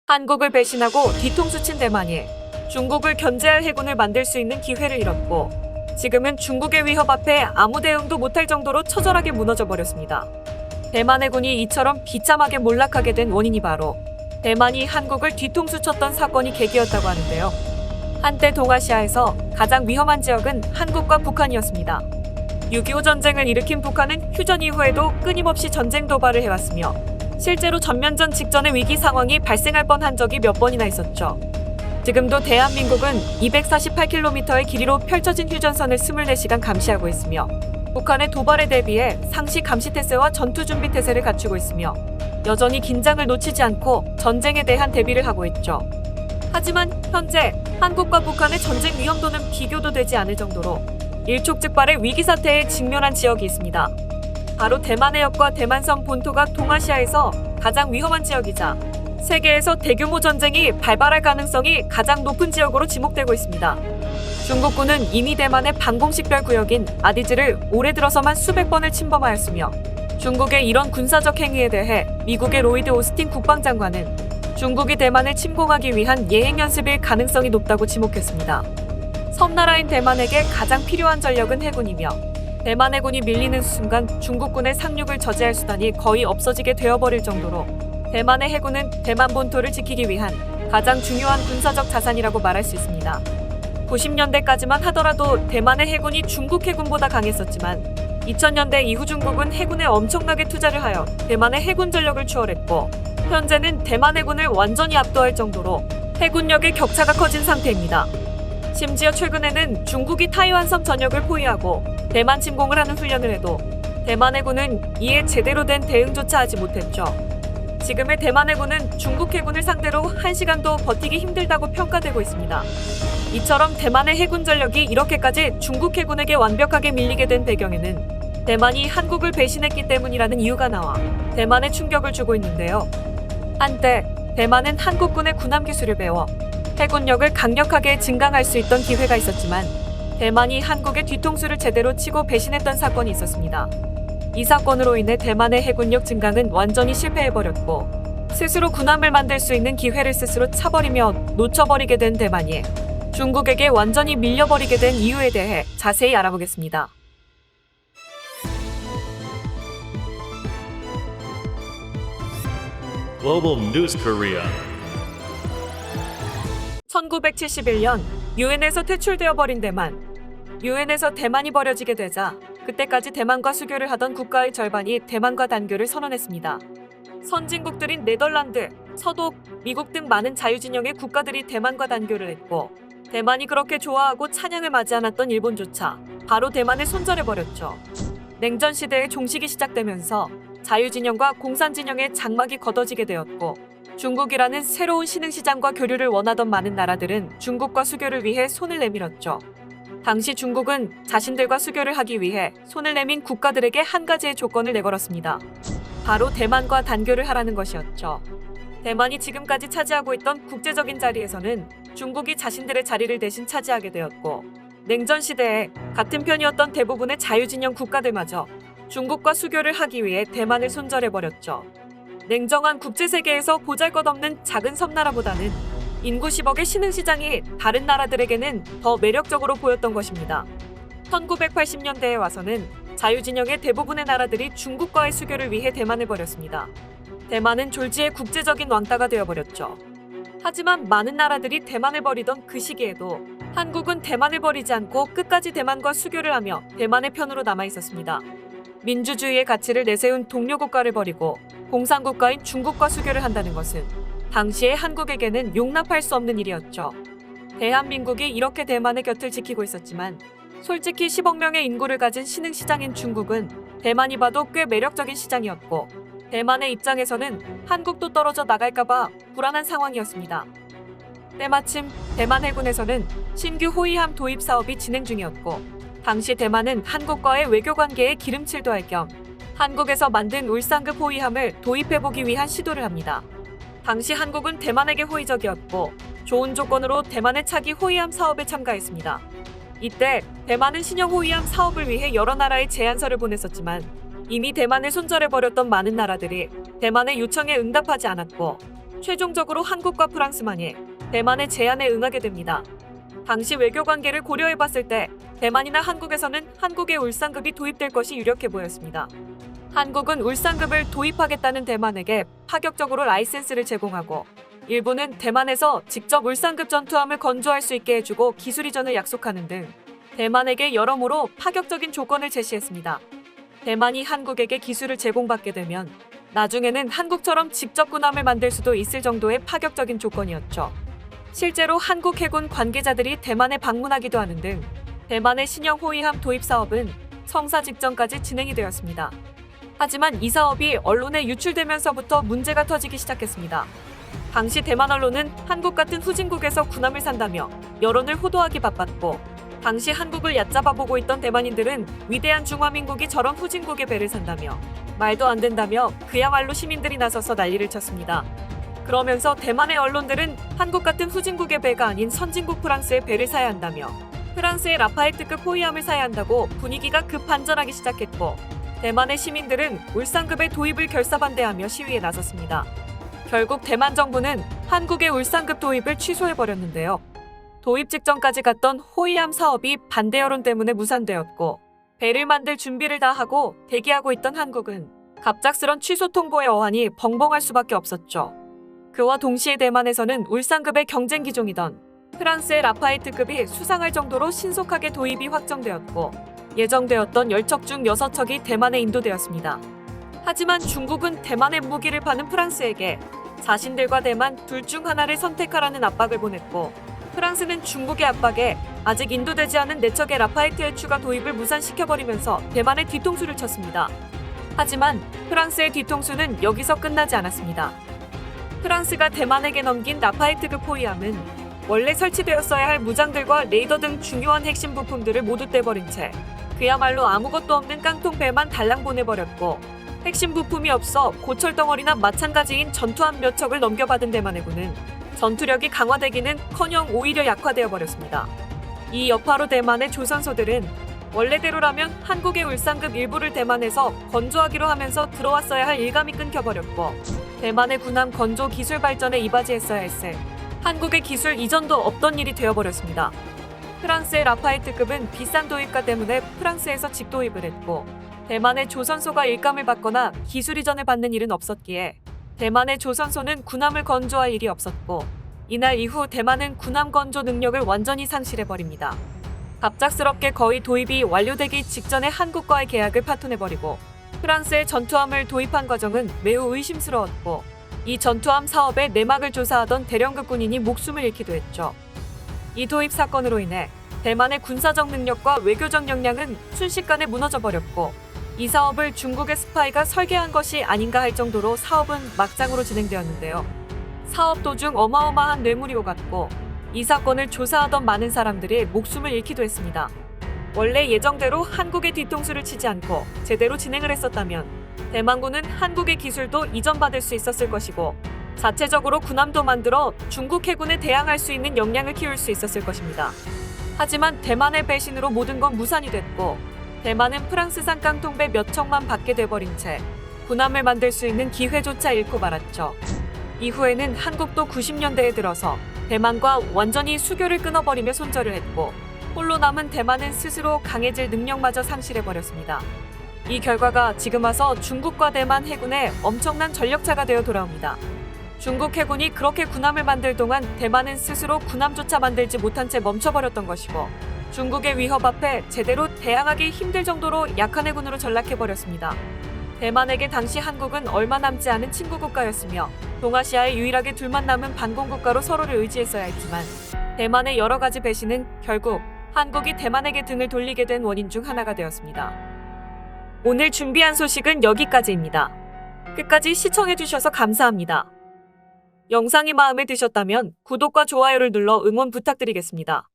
한국을 배신하고 뒤통수 친 대만이 중국을 견제할 해군을 만들 수 있는 기회를 잃었고, 지금은 중국의 위협 앞에 아무 대응도 못할 정도로 처절하게 무너져 버렸습니다. 대만 해군이 이처럼 비참하게 몰락하게 된 원인이 바로 대만이 한국을 뒤통수 쳤던 사건이 계기였다고 하는데요. 한때 동아시아에서 가장 위험한 지역은 한국과 북한이었습니다. 6.25 전쟁을 일으킨 북한은 휴전 이후에도 끊임없이 전쟁 도발을 해왔으며, 실제로 전면전 직전의 위기 상황이 발생할 뻔한 적이 몇 번이나 있었죠. 지금도 대한민국은 248km의 길이로 펼쳐진 휴전선을 24시간 감시하고 있으며, 북한의 도발에 대비해 상시 감시 태세와 전투 준비 태세를 갖추고 있으며, 여전히 긴장을 놓치지 않고 전쟁에 대한 대비를 하고 있죠. 하지만 현재 한국과 북한의 전쟁 위험도는 비교도 되지 않을 정도로 일촉즉발의 위기 사태에 직면한 지역이 있습니다. 바로 대만 해역과 대만섬 본토가 동아시아에서 가장 위험한 지역이자 세계에서 대규모 전쟁이 발발할 가능성이 가장 높은 지역으로 지목되고 있습니다. 중국군은 이미 대만의 방공식별 구역인 아디즈를 올해 들어서만 수백 번을 침범하였으며, 중국의 이런 군사적 행위에 대해 미국의 로이드 오스틴 국방장관은 중국이 대만을 침공하기 위한 예행 연습일 가능성이 높다고 지목했습니다. 섬나라인 대만에게 가장 필요한 전력은 해군이며, 대만 해군이 밀리는 순간 중국군의 상륙을 저지할 수단이 거의 없어지게 되어버릴 정도로 대만의 해군은 대만 본토를 지키기 위한 가장 중요한 군사적 자산이라고 말할 수 있습니다. 90년대까지만 하더라도 대만의 해군이 중국 해군보다 강했었지만, 2000년대 이후 중국은 해군에 엄청나게 투자를 하여 대만의 해군 전력을 추월했고, 현재는 대만 해군을 완전히 압도할 정도로 해군력의 격차가 커진 상태입니다. 심지어 최근에는 중국이 타이완섬 전역을 포위하고 대만 침공을 하는 훈련을 해도 대만 해군은 이에 제대로 된 대응조차 하지 못했죠. 지금의 대만 해군은 중국 해군을 상대로 1시간도 버티기 힘들다고 평가되고 있습니다. 이처럼 대만의 해군 전력이 이렇게까지 중국 해군에게 완벽하게 밀리게 된 배경에는 대만이 한국을 배신했기 때문이라는 이유가 나와 대만에 충격을 주고 있는데요. 한때 대만은 한국군의 군함 기술을 배워 해군력을 강력하게 증강할 수 있던 기회가 있었지만, 대만이 한국의 뒤통수를 제대로 치고 배신했던 사건이 있었습니다. 이 사건으로 인해 대만의 해군력 증강은 완전히 실패해버렸고, 스스로 군함을 만들 수 있는 기회를 스스로 차버리며 놓쳐버리게 된 대만이 중국에게 완전히 밀려버리게 된 이유에 대해 자세히 알아보겠습니다. Global News Korea. 1971년 유엔에서 퇴출되어 버린 대만. 유엔에서 대만이 버려지게 되자 그때까지 대만과 수교를 하던 국가의 절반이 대만과 단교를 선언했습니다. 선진국들인 네덜란드, 서독, 미국 등 많은 자유진영의 국가들이 대만과 단교를 했고, 대만이 그렇게 좋아하고 찬양을 맞이 않았던 일본조차 바로 대만을 손절해버렸죠. 냉전 시대의 종식이 시작되면서 자유진영과 공산진영의 장막이 걷어지게 되었고, 중국이라는 새로운 신흥시장과 교류를 원하던 많은 나라들은 중국과 수교를 위해 손을 내밀었죠. 당시 중국은 자신들과 수교를 하기 위해 손을 내민 국가들에게 한 가지의 조건을 내걸었습니다. 바로 대만과 단교를 하라는 것이었죠. 대만이 지금까지 차지하고 있던 국제적인 자리에서는 중국이 자신들의 자리를 대신 차지하게 되었고, 냉전 시대에 같은 편이었던 대부분의 자유진영 국가들마저 중국과 수교를 하기 위해 대만을 손절해버렸죠. 냉정한 국제세계에서 보잘것없는 작은 섬나라보다는 인구 10억의 신흥시장이 다른 나라들에게는 더 매력적으로 보였던 것입니다. 1980년대에 와서는 자유진영의 대부분의 나라들이 중국과의 수교를 위해 대만을 버렸습니다. 대만은 졸지의 국제적인 왕따가 되어버렸죠. 하지만 많은 나라들이 대만을 버리던 그 시기에도 한국은 대만을 버리지 않고 끝까지 대만과 수교를 하며 대만의 편으로 남아 있었습니다. 민주주의의 가치를 내세운 동료 국가를 버리고 공산국가인 중국과 수교를 한다는 것은 당시의 한국에게는 용납할 수 없는 일이었죠. 대한민국이 이렇게 대만의 곁을 지키고 있었지만, 솔직히 10억 명의 인구를 가진 신흥시장인 중국은 대만이 봐도 꽤 매력적인 시장이었고, 대만의 입장에서는 한국도 떨어져 나갈까봐 불안한 상황이었습니다. 때마침 대만 해군에서는 신규 호위함 도입 사업이 진행 중이었고, 당시 대만은 한국과의 외교관계에 기름칠 도할 겸 한국에서 만든 울산급 호위함을 도입해보기 위한 시도를 합니다. 당시 한국은 대만에게 호의적이었고, 좋은 조건으로 대만의 차기 호위함 사업에 참가했습니다. 이때 대만은 신형 호위함 사업을 위해 여러 나라에 제안서를 보냈었지만, 이미 대만을 손절해버렸던 많은 나라들이 대만의 요청에 응답하지 않았고, 최종적으로 한국과 프랑스만이 대만의 제안에 응하게 됩니다. 당시 외교 관계를 고려해봤을 때 대만이나 한국에서는 한국의 울산급이 도입될 것이 유력해 보였습니다. 한국은 울산급을 도입하겠다는 대만에게 파격적으로 라이센스를 제공하고 일본은 대만에서 직접 울산급 전투함을 건조할 수 있게 해주고 기술 이전을 약속하는 등 대만에게 여러모로 파격적인 조건을 제시했습니다. 대만이 한국에게 기술을 제공받게 되면 나중에는 한국처럼 직접 군함을 만들 수도 있을 정도의 파격적인 조건이었죠. 실제로 한국 해군 관계자들이 대만에 방문하기도 하는 등 대만의 신형 호위함 도입 사업은 성사 직전까지 진행이 되었습니다. 하지만 이 사업이 언론에 유출되면서부터 문제가 터지기 시작했습니다. 당시 대만 언론은 한국 같은 후진국에서 군함을 산다며 여론을 호도하기 바빴고 당시 한국을 얕잡아 보고 있던 대만인들은 위대한 중화민국이 저런 후진국의 배를 산다며 말도 안 된다며 그야말로 시민들이 나서서 난리를 쳤습니다. 그러면서 대만의 언론들은 한국 같은 후진국의 배가 아닌 선진국 프랑스의 배를 사야 한다며 프랑스의 라파에트급 호위함을 사야 한다고 분위기가 급반전하기 시작했고 대만의 시민들은 울산급의 도입을 결사반대하며 시위에 나섰습니다. 결국 대만 정부는 한국의 울산급 도입을 취소해버렸는데요. 도입 직전까지 갔던 호위함 사업이 반대 여론 때문에 무산되었고 배를 만들 준비를 다 하고 대기하고 있던 한국은 갑작스런 취소 통보의 어한이 벙벙할 수밖에 없었죠. 그와 동시에 대만에서는 울산급의 경쟁 기종이던 프랑스의 라파에트급이 수상할 정도로 신속하게 도입이 확정되었고 예정되었던 10척 중 6척이 대만에 인도되었습니다. 하지만 중국은 대만의 무기를 파는 프랑스에게 자신들과 대만 둘 중 하나를 선택하라는 압박을 보냈고 프랑스는 중국의 압박에 아직 인도되지 않은 4척의 라파에트의 추가 도입을 무산시켜버리면서 대만의 뒤통수를 쳤습니다. 하지만 프랑스의 뒤통수는 여기서 끝나지 않았습니다. 프랑스가 대만에게 넘긴 라파에트급 호위함은 원래 설치되었어야 할 무장들과 레이더 등 중요한 핵심 부품들을 모두 떼버린 채 그야말로 아무것도 없는 깡통배만 달랑 보내버렸고 핵심 부품이 없어 고철덩어리나 마찬가지인 전투함 몇 척을 넘겨받은 대만의 군은 전투력이 강화되기는커녕 오히려 약화되어 버렸습니다. 이 여파로 대만의 조선소들은 원래대로라면 한국의 울산급 일부를 대만에서 건조하기로 하면서 들어왔어야 할 일감이 끊겨버렸고 대만의 군함 건조 기술 발전에 이바지했어야 했을 한국의 기술 이전도 없던 일이 되어버렸습니다. 프랑스의 라파에트급은 비싼 도입가 때문에 프랑스에서 직도입을 했고 대만의 조선소가 일감을 받거나 기술 이전을 받는 일은 없었기에 대만의 조선소는 군함을 건조할 일이 없었고 이날 이후 대만은 군함 건조 능력을 완전히 상실해버립니다. 갑작스럽게 거의 도입이 완료되기 직전에 한국과의 계약을 파토내버리고 프랑스의 전투함을 도입한 과정은 매우 의심스러웠고 이 전투함 사업의 내막을 조사하던 대령급 군인이 목숨을 잃기도 했죠. 이 도입 사건으로 인해 대만의 군사적 능력과 외교적 역량은 순식간에 무너져버렸고 이 사업을 중국의 스파이가 설계한 것이 아닌가 할 정도로 사업은 막장으로 진행되었는데요. 사업 도중 어마어마한 뇌물이 오갔고 이 사건을 조사하던 많은 사람들이 목숨을 잃기도 했습니다. 원래 예정대로 한국의 뒤통수를 치지 않고 제대로 진행을 했었다면 대만군은 한국의 기술도 이전받을 수 있었을 것이고 자체적으로 군함도 만들어 중국 해군에 대항할 수 있는 역량을 키울 수 있었을 것입니다. 하지만 대만의 배신으로 모든 건 무산이 됐고 대만은 프랑스산 깡통배 몇 척만 받게 돼버린 채 군함을 만들 수 있는 기회조차 잃고 말았죠. 이후에는 한국도 90년대에 들어서 대만과 완전히 수교를 끊어버리며 손절을 했고 홀로 남은 대만은 스스로 강해질 능력마저 상실해버렸습니다. 이 결과가 지금 와서 중국과 대만 해군의 엄청난 전력차가 되어 돌아옵니다. 중국 해군이 그렇게 군함을 만들 동안 대만은 스스로 군함조차 만들지 못한 채 멈춰버렸던 것이고 중국의 위협 앞에 제대로 대항하기 힘들 정도로 약한 해군으로 전락해버렸습니다. 대만에게 당시 한국은 얼마 남지 않은 친구 국가였으며 동아시아에 유일하게 둘만 남은 반공국가로 서로를 의지했어야 했지만 대만의 여러 가지 배신은 결국 한국이 대만에게 등을 돌리게 된 원인 중 하나가 되었습니다. 오늘 준비한 소식은 여기까지입니다. 끝까지 시청해주셔서 감사합니다. 영상이 마음에 드셨다면 구독과 좋아요를 눌러 응원 부탁드리겠습니다.